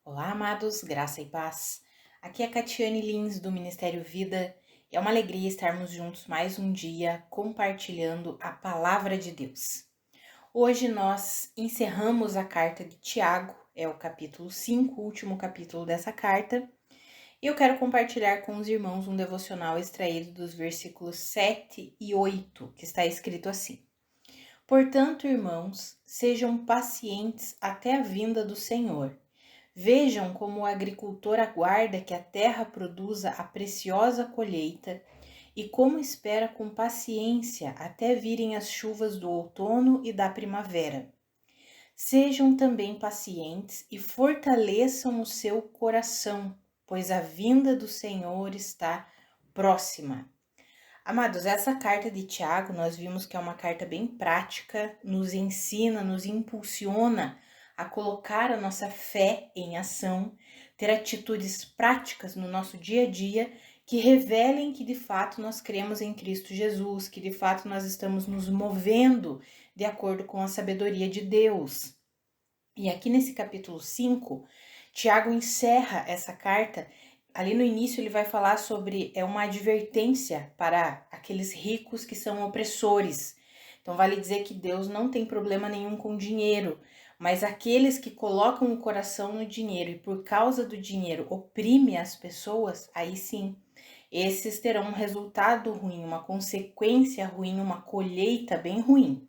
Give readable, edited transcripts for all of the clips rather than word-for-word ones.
Olá, amados, graça e paz. Aqui é a Catiane Lins, do Ministério Vida. É uma alegria estarmos juntos mais um dia compartilhando a palavra de Deus. Hoje nós encerramos a carta de Tiago, é o capítulo 5, o último capítulo dessa carta. E eu quero compartilhar com os irmãos um devocional extraído dos versículos 7 e 8, que está escrito assim: Portanto, irmãos, sejam pacientes até a vinda do Senhor. Vejam como o agricultor aguarda que a terra produza a preciosa colheita e como espera com paciência até virem as chuvas do outono e da primavera. Sejam também pacientes e fortaleçam o seu coração, pois a vinda do Senhor está próxima. Amados, essa carta de Tiago, nós vimos que é uma carta bem prática, nos ensina, nos impulsiona a colocar a nossa fé em ação, ter atitudes práticas no nosso dia a dia que revelem que de fato nós cremos em Cristo Jesus, que de fato nós estamos nos movendo de acordo com a sabedoria de Deus. E aqui nesse capítulo 5, Tiago encerra essa carta. Ali no início ele vai falar sobre uma advertência para aqueles ricos que são opressores. Então vale dizer que Deus não tem problema nenhum com dinheiro, mas aqueles que colocam o coração no dinheiro e por causa do dinheiro oprime as pessoas, aí sim, esses terão um resultado ruim, uma consequência ruim, uma colheita bem ruim.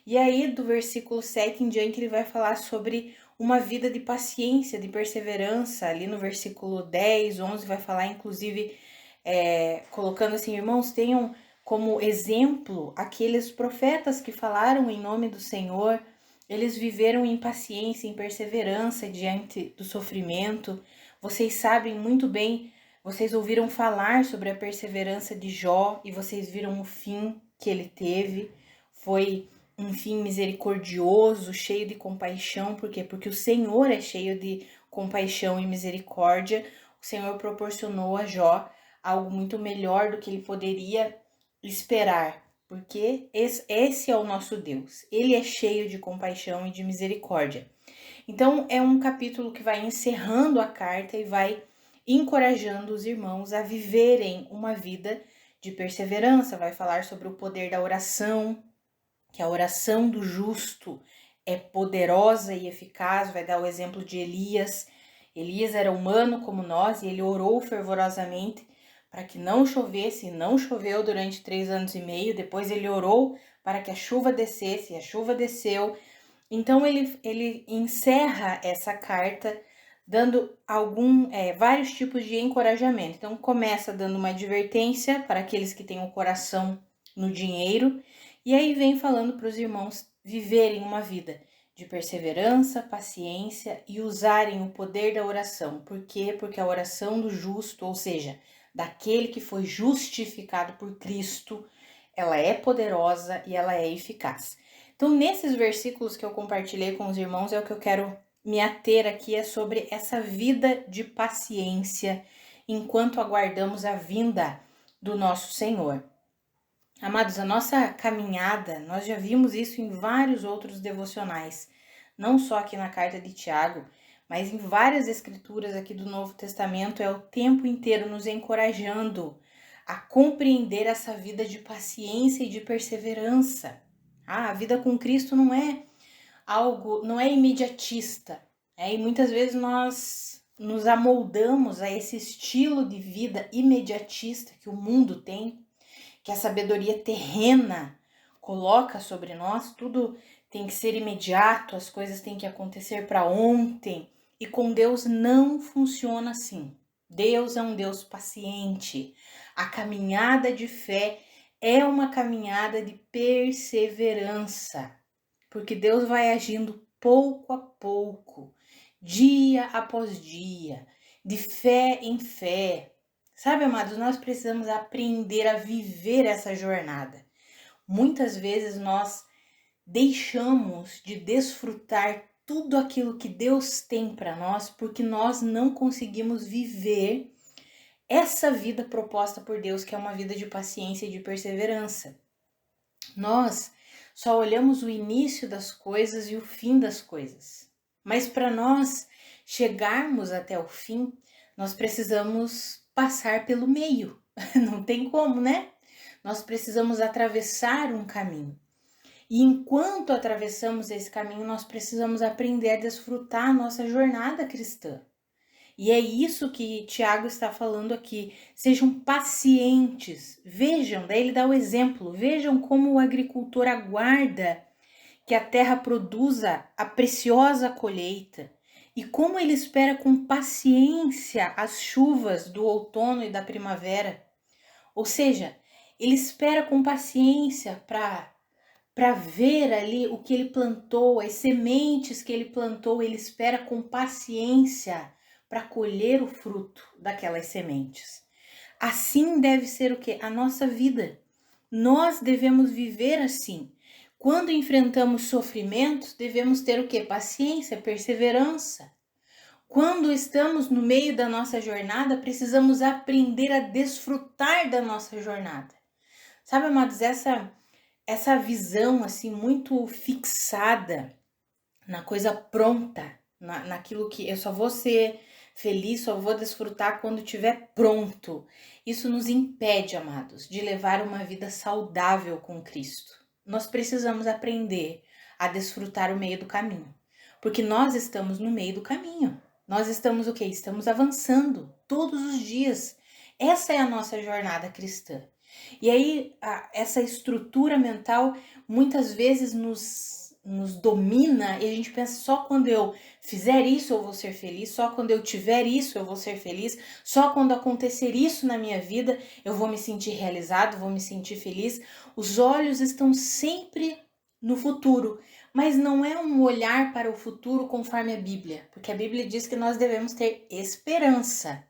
E aí, do versículo 7 em diante, ele vai falar sobre uma vida de paciência, de perseverança. Ali no versículo 10, 11, vai falar, inclusive, colocando assim, irmãos, tenham como exemplo aqueles profetas que falaram em nome do Senhor. Eles viveram em paciência, em perseverança diante do sofrimento. Vocês sabem muito bem, vocês ouviram falar sobre a perseverança de Jó e vocês viram o fim que ele teve. Foi um fim misericordioso, cheio de compaixão. Por quê? Porque o Senhor é cheio de compaixão e misericórdia. O Senhor proporcionou a Jó algo muito melhor do que ele poderia esperar, porque esse é o nosso Deus. Ele é cheio de compaixão e de misericórdia. Então, é um capítulo que vai encerrando a carta e vai encorajando os irmãos a viverem uma vida de perseverança. Vai falar sobre o poder da oração, que a oração do justo é poderosa e eficaz. Vai dar o exemplo de Elias. Elias era humano como nós e ele orou fervorosamente para que não chovesse, e não choveu durante 3 anos e meio. Depois ele orou para que a chuva descesse, e a chuva desceu. Então ele encerra essa carta dando vários tipos de encorajamento. Então começa dando uma advertência para aqueles que têm o coração no dinheiro, e aí vem falando para os irmãos viverem uma vida de perseverança, paciência e usarem o poder da oração. Por quê? Porque a oração do justo, ou seja, daquele que foi justificado por Cristo, ela é poderosa e ela é eficaz. Então, nesses versículos que eu compartilhei com os irmãos, é o que eu quero me ater aqui, é sobre essa vida de paciência enquanto aguardamos a vinda do nosso Senhor. Amados, a nossa caminhada, nós já vimos isso em vários outros devocionais, não só aqui na carta de Tiago, mas em várias escrituras aqui do Novo Testamento, é o tempo inteiro nos encorajando a compreender essa vida de paciência e de perseverança. A vida com Cristo não é algo, não é imediatista, e muitas vezes nós nos amoldamos a esse estilo de vida imediatista que o mundo tem, que a sabedoria terrena coloca sobre nós. Tudo tem que ser imediato, as coisas têm que acontecer para ontem, e com Deus não funciona assim. Deus é um Deus paciente. A caminhada de fé é uma caminhada de perseverança, porque Deus vai agindo pouco a pouco, dia após dia, de fé em fé. Sabe, amados, nós precisamos aprender a viver essa jornada. Muitas vezes nós deixamos de desfrutar tudo aquilo que Deus tem para nós porque nós não conseguimos viver essa vida proposta por Deus, que é uma vida de paciência e de perseverança. Nós só olhamos o início das coisas e o fim das coisas. Mas para nós chegarmos até o fim, nós precisamos passar pelo meio. Não tem como, né? Nós precisamos atravessar um caminho. E enquanto atravessamos esse caminho, nós precisamos aprender a desfrutar a nossa jornada cristã. E é isso que Tiago está falando aqui. Sejam pacientes. Vejam, daí ele dá o exemplo. Vejam como o agricultor aguarda que a terra produza a preciosa colheita e como ele espera com paciência as chuvas do outono e da primavera. Ou seja, ele espera com paciência para ver ali o que ele plantou, as sementes que ele plantou, ele espera com paciência para colher o fruto daquelas sementes. Assim deve ser o quê? A nossa vida. Nós devemos viver assim. Quando enfrentamos sofrimentos, devemos ter o quê? Paciência, perseverança. Quando estamos no meio da nossa jornada, precisamos aprender a desfrutar da nossa jornada. Sabe, amados, essa visão assim muito fixada na coisa pronta, naquilo que eu só vou ser feliz, só vou desfrutar quando estiver pronto. Isso nos impede, amados, de levar uma vida saudável com Cristo. Nós precisamos aprender a desfrutar o meio do caminho, porque nós estamos no meio do caminho. Nós estamos o quê? Estamos avançando todos os dias. Essa é a nossa jornada cristã. E aí, essa estrutura mental muitas vezes nos domina e a gente pensa só quando eu fizer isso eu vou ser feliz, só quando eu tiver isso eu vou ser feliz, só quando acontecer isso na minha vida eu vou me sentir realizado, vou me sentir feliz. Os olhos estão sempre no futuro, mas não é um olhar para o futuro conforme a Bíblia, porque a Bíblia diz que nós devemos ter esperança.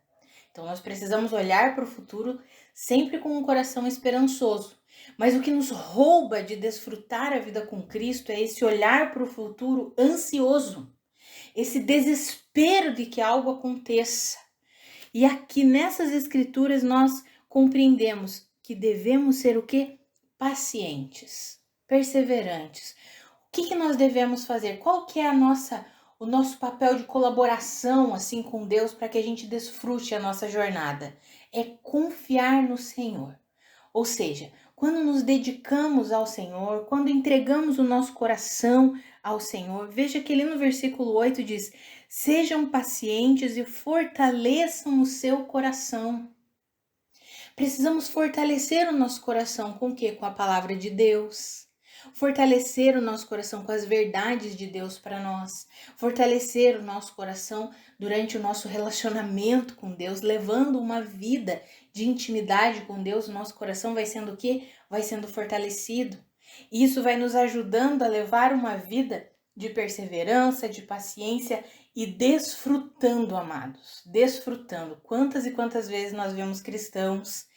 Então nós precisamos olhar para o futuro sempre com um coração esperançoso. Mas o que nos rouba de desfrutar a vida com Cristo é esse olhar para o futuro ansioso, esse desespero de que algo aconteça. E aqui nessas escrituras nós compreendemos que devemos ser o quê? Pacientes, perseverantes. O que nós devemos fazer? Qual que é o nosso papel de colaboração assim com Deus para que a gente desfrute a nossa jornada? É confiar no Senhor. Ou seja, quando nos dedicamos ao Senhor, quando entregamos o nosso coração ao Senhor, veja que ali no versículo 8 diz: sejam pacientes e fortaleçam o seu coração. Precisamos fortalecer o nosso coração com o quê? Com a palavra de Deus. Fortalecer o nosso coração com as verdades de Deus para nós. Fortalecer o nosso coração durante o nosso relacionamento com Deus, levando uma vida de intimidade com Deus. O nosso coração vai sendo o quê? Vai sendo fortalecido. E isso vai nos ajudando a levar uma vida de perseverança, de paciência e desfrutando, amados. Desfrutando. Quantas e quantas vezes nós vemos cristãos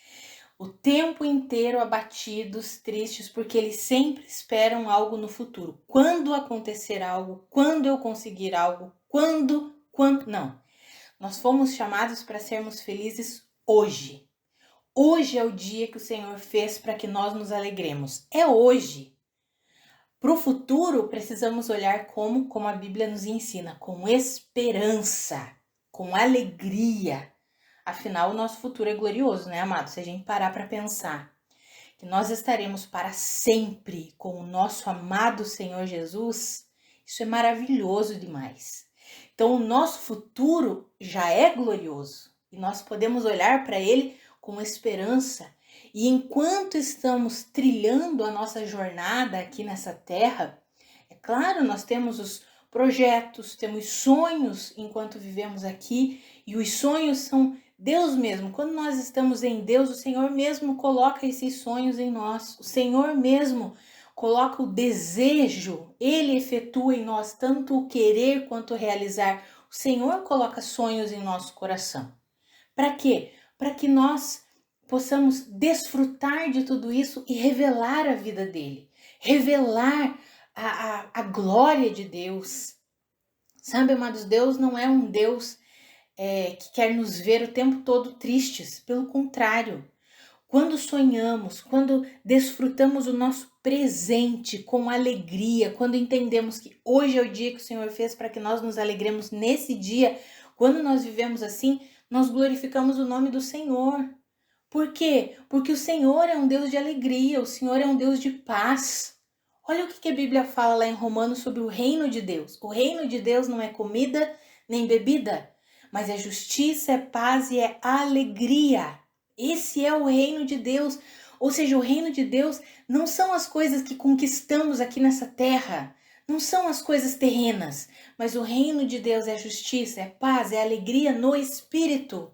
o tempo inteiro abatidos, tristes, porque eles sempre esperam algo no futuro. Quando acontecer algo, quando eu conseguir algo, quando, não. Nós fomos chamados para sermos felizes hoje. Hoje é o dia que o Senhor fez para que nós nos alegremos. É hoje. Para o futuro, precisamos olhar como a Bíblia nos ensina, com esperança, com alegria. Afinal, o nosso futuro é glorioso, né, amado? Se a gente parar para pensar que nós estaremos para sempre com o nosso amado Senhor Jesus, isso é maravilhoso demais. Então, o nosso futuro já é glorioso e nós podemos olhar para ele com esperança. E enquanto estamos trilhando a nossa jornada aqui nessa terra, é claro, nós temos os projetos, temos sonhos enquanto vivemos aqui, e os sonhos são Deus mesmo. Quando nós estamos em Deus, o Senhor mesmo coloca esses sonhos em nós. O Senhor mesmo coloca o desejo, Ele efetua em nós tanto o querer quanto o realizar. O Senhor coloca sonhos em nosso coração. Para quê? Para que nós possamos desfrutar de tudo isso e revelar a vida dele. Revelar a glória de Deus. Sabe, amados, Deus não é um Deus que quer nos ver o tempo todo tristes. Pelo contrário, Quando sonhamos, quando desfrutamos o nosso presente com alegria, quando entendemos que hoje é o dia que o Senhor fez para que nós nos alegremos nesse dia, quando nós vivemos assim, nós glorificamos o nome do Senhor. Por quê? Porque o Senhor é um Deus de alegria, o Senhor é um Deus de paz. Olha o que a Bíblia fala lá em Romanos sobre o reino de Deus. O reino de Deus não é comida nem bebida, mas é justiça, é paz e é alegria. Esse é o reino de Deus. Ou seja, o reino de Deus não são as coisas que conquistamos aqui nessa terra, não são as coisas terrenas, mas o reino de Deus é justiça, é paz, é alegria no Espírito.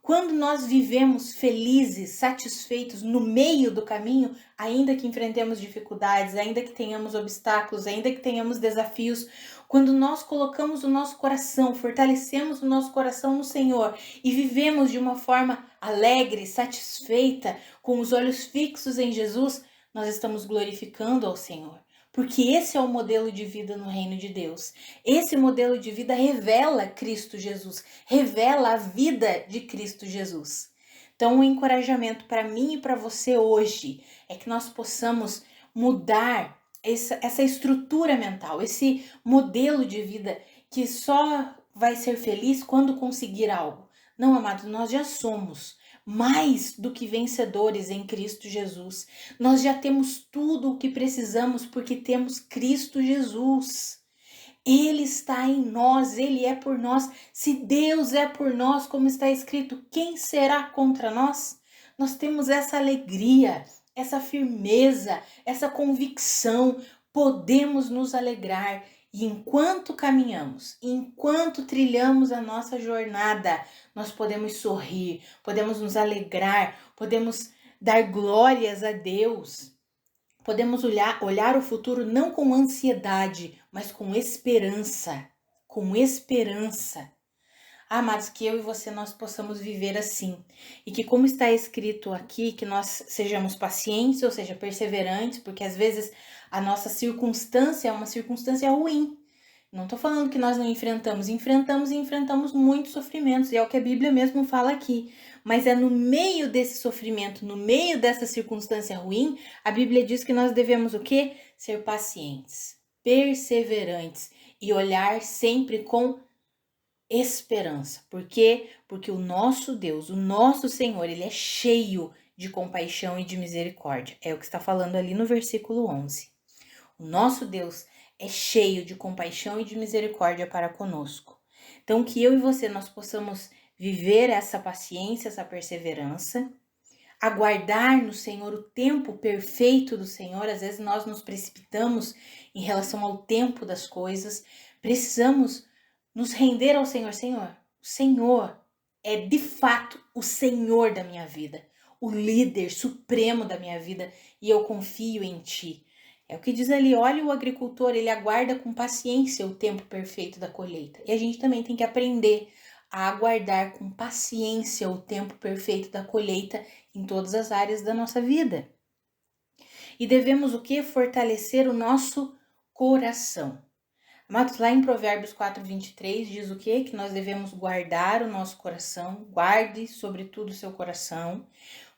Quando nós vivemos felizes, satisfeitos no meio do caminho, ainda que enfrentemos dificuldades, ainda que tenhamos obstáculos, ainda que tenhamos desafios, quando nós colocamos o nosso coração, fortalecemos o nosso coração no Senhor e vivemos de uma forma alegre, satisfeita, com os olhos fixos em Jesus, nós estamos glorificando ao Senhor. Porque esse é o modelo de vida no reino de Deus. Esse modelo de vida revela Cristo Jesus, revela a vida de Cristo Jesus. Então, o encorajamento para mim e para você hoje é que nós possamos mudar essa estrutura mental, esse modelo de vida que só vai ser feliz quando conseguir algo. Não, amados, nós já somos mais do que vencedores em Cristo Jesus. Nós já temos tudo o que precisamos porque temos Cristo Jesus. Ele está em nós, Ele é por nós. Se Deus é por nós, como está escrito, quem será contra nós? Nós temos essa alegria, essa firmeza, essa convicção. Podemos nos alegrar. E enquanto caminhamos, enquanto trilhamos a nossa jornada, nós podemos sorrir, podemos nos alegrar, podemos dar glórias a Deus. Podemos olhar o futuro não com ansiedade, mas com esperança. Com esperança. Amados, que eu e você nós possamos viver assim. E que, como está escrito aqui, que nós sejamos pacientes, ou seja, perseverantes, porque às vezes a nossa circunstância é uma circunstância ruim. Não estou falando que nós não enfrentamos e enfrentamos muitos sofrimentos, e é o que a Bíblia mesmo fala aqui. Mas é no meio desse sofrimento, no meio dessa circunstância ruim, a Bíblia diz que nós devemos o quê? Ser pacientes, perseverantes e olhar sempre com esperança. Por quê? Porque o nosso Deus, o nosso Senhor, Ele é cheio de compaixão e de misericórdia. É o que está falando ali no versículo 11. O nosso Deus é cheio de compaixão e de misericórdia para conosco. Então, que eu e você nós possamos viver essa paciência, essa perseverança, aguardar no Senhor o tempo perfeito do Senhor. Às vezes nós nos precipitamos em relação ao tempo das coisas. Precisamos nos render ao Senhor. Senhor, o Senhor é de fato o Senhor da minha vida, o líder supremo da minha vida, e eu confio em Ti. É o que diz ali, olha o agricultor, ele aguarda com paciência o tempo perfeito da colheita. E a gente também tem que aprender a aguardar com paciência o tempo perfeito da colheita em todas as áreas da nossa vida. E devemos o quê? Fortalecer o nosso coração. Amados, lá em Provérbios 4:23 diz o quê? Que nós devemos guardar o nosso coração, guarde sobretudo o seu coração,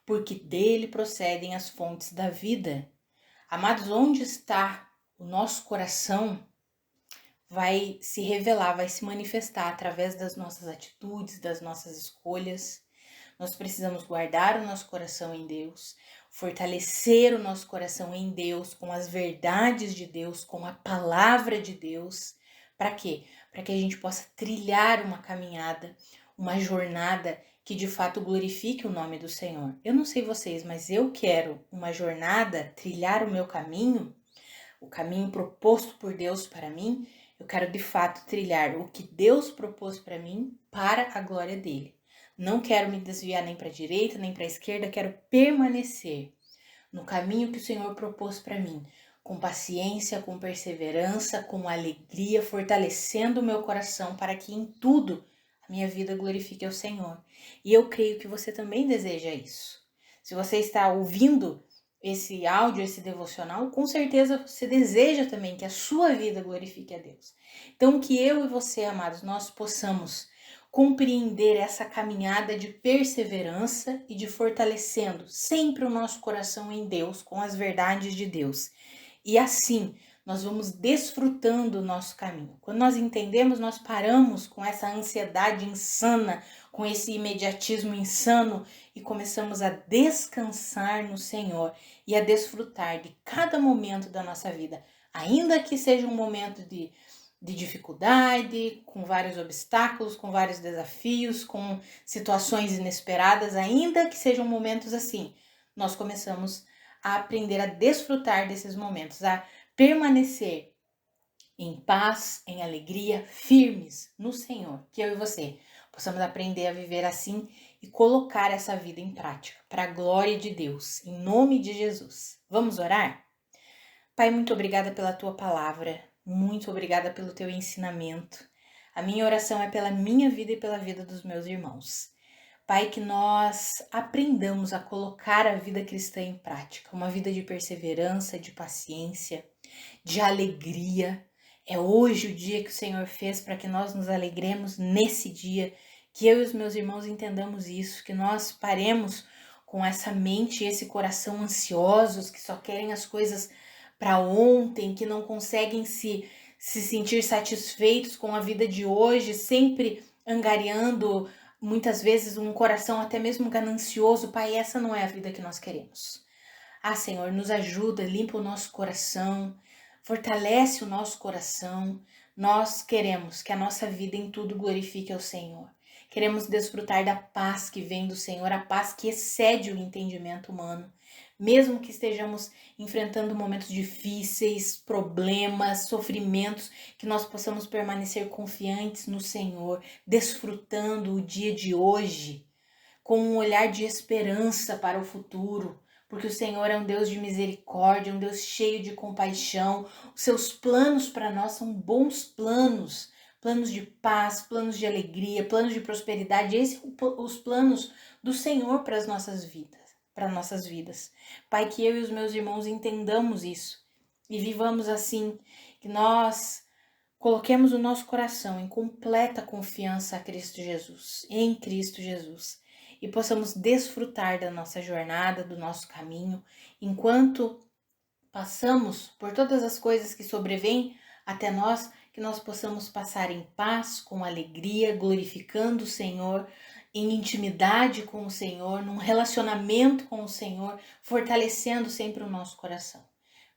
porque dele procedem as fontes da vida. Amados, onde está o nosso coração vai se revelar, vai se manifestar através das nossas atitudes, das nossas escolhas. Nós precisamos guardar o nosso coração em Deus, fortalecer o nosso coração em Deus, com as verdades de Deus, com a palavra de Deus. Para quê? Para que a gente possa trilhar uma caminhada, uma jornada que de fato glorifique o nome do Senhor. Eu não sei vocês, mas eu quero uma jornada, trilhar o meu caminho, o caminho proposto por Deus para mim. Eu quero de fato trilhar o que Deus propôs para mim para a glória dele. Não quero me desviar nem para a direita, nem para a esquerda, quero permanecer no caminho que o Senhor propôs para mim, com paciência, com perseverança, com alegria, fortalecendo o meu coração para que em tudo a minha vida glorifique ao Senhor. E eu creio que você também deseja isso. Se você está ouvindo esse áudio, esse devocional, com certeza você deseja também que a sua vida glorifique a Deus. Então, que eu e você, amados, nós possamos compreender essa caminhada de perseverança e de fortalecendo sempre o nosso coração em Deus, com as verdades de Deus. E assim, nós vamos desfrutando o nosso caminho. Quando nós entendemos, nós paramos com essa ansiedade insana, com esse imediatismo insano e começamos a descansar no Senhor e a desfrutar de cada momento da nossa vida, ainda que seja um momento de dificuldade, com vários obstáculos, com vários desafios, com situações inesperadas, ainda que sejam momentos assim, nós começamos a aprender a desfrutar desses momentos, a permanecer em paz, em alegria, firmes no Senhor, que eu e você possamos aprender a viver assim e colocar essa vida em prática, para a glória de Deus, em nome de Jesus. Vamos orar? Pai, muito obrigada pela tua palavra, muito obrigada pelo teu ensinamento. A minha oração é pela minha vida e pela vida dos meus irmãos. Pai, que nós aprendamos a colocar a vida cristã em prática, uma vida de perseverança, de paciência, de alegria. É hoje o dia que o Senhor fez para que nós nos alegremos nesse dia, que eu e os meus irmãos entendamos isso, que nós paremos com essa mente e esse coração ansiosos, que só querem as coisas para ontem, que não conseguem se sentir satisfeitos com a vida de hoje, sempre angariando muitas vezes um coração até mesmo ganancioso. Pai, essa não é a vida que nós queremos. Ah, Senhor, nos ajuda, limpa o nosso coração, fortalece o nosso coração. Nós queremos que a nossa vida em tudo glorifique ao Senhor. Queremos desfrutar da paz que vem do Senhor, a paz que excede o entendimento humano. Mesmo que estejamos enfrentando momentos difíceis, problemas, sofrimentos, que nós possamos permanecer confiantes no Senhor, desfrutando o dia de hoje, com um olhar de esperança para o futuro, porque o Senhor é um Deus de misericórdia, um Deus cheio de compaixão. Os seus planos para nós são bons planos, planos de paz, planos de alegria, planos de prosperidade. Esses são os planos do Senhor para as nossas vidas, Pai, que eu e os meus irmãos entendamos isso e vivamos assim, que nós coloquemos o nosso coração em completa confiança a Cristo Jesus, em Cristo Jesus, e possamos desfrutar da nossa jornada, do nosso caminho, enquanto passamos por todas as coisas que sobrevêm até nós, que nós possamos passar em paz, com alegria, glorificando o Senhor, em intimidade com o Senhor, num relacionamento com o Senhor, fortalecendo sempre o nosso coração.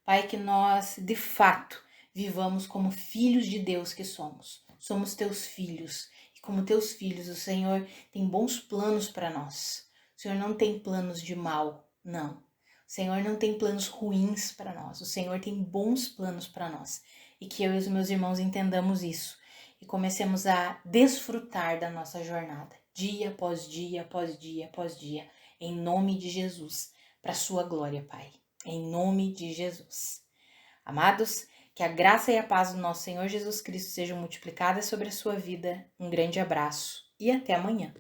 Pai, que nós, de fato, vivamos como filhos de Deus que somos. Somos teus filhos. E como teus filhos, o Senhor tem bons planos para nós. O Senhor não tem planos de mal, não. O Senhor não tem planos ruins para nós. O Senhor tem bons planos para nós. E que eu e os meus irmãos entendamos isso. E comecemos a desfrutar da nossa jornada. Dia após dia, após dia, após dia. Em nome de Jesus. Para a sua glória, Pai. Em nome de Jesus. Amados, que a graça e a paz do nosso Senhor Jesus Cristo sejam multiplicadas sobre a sua vida. Um grande abraço e até amanhã.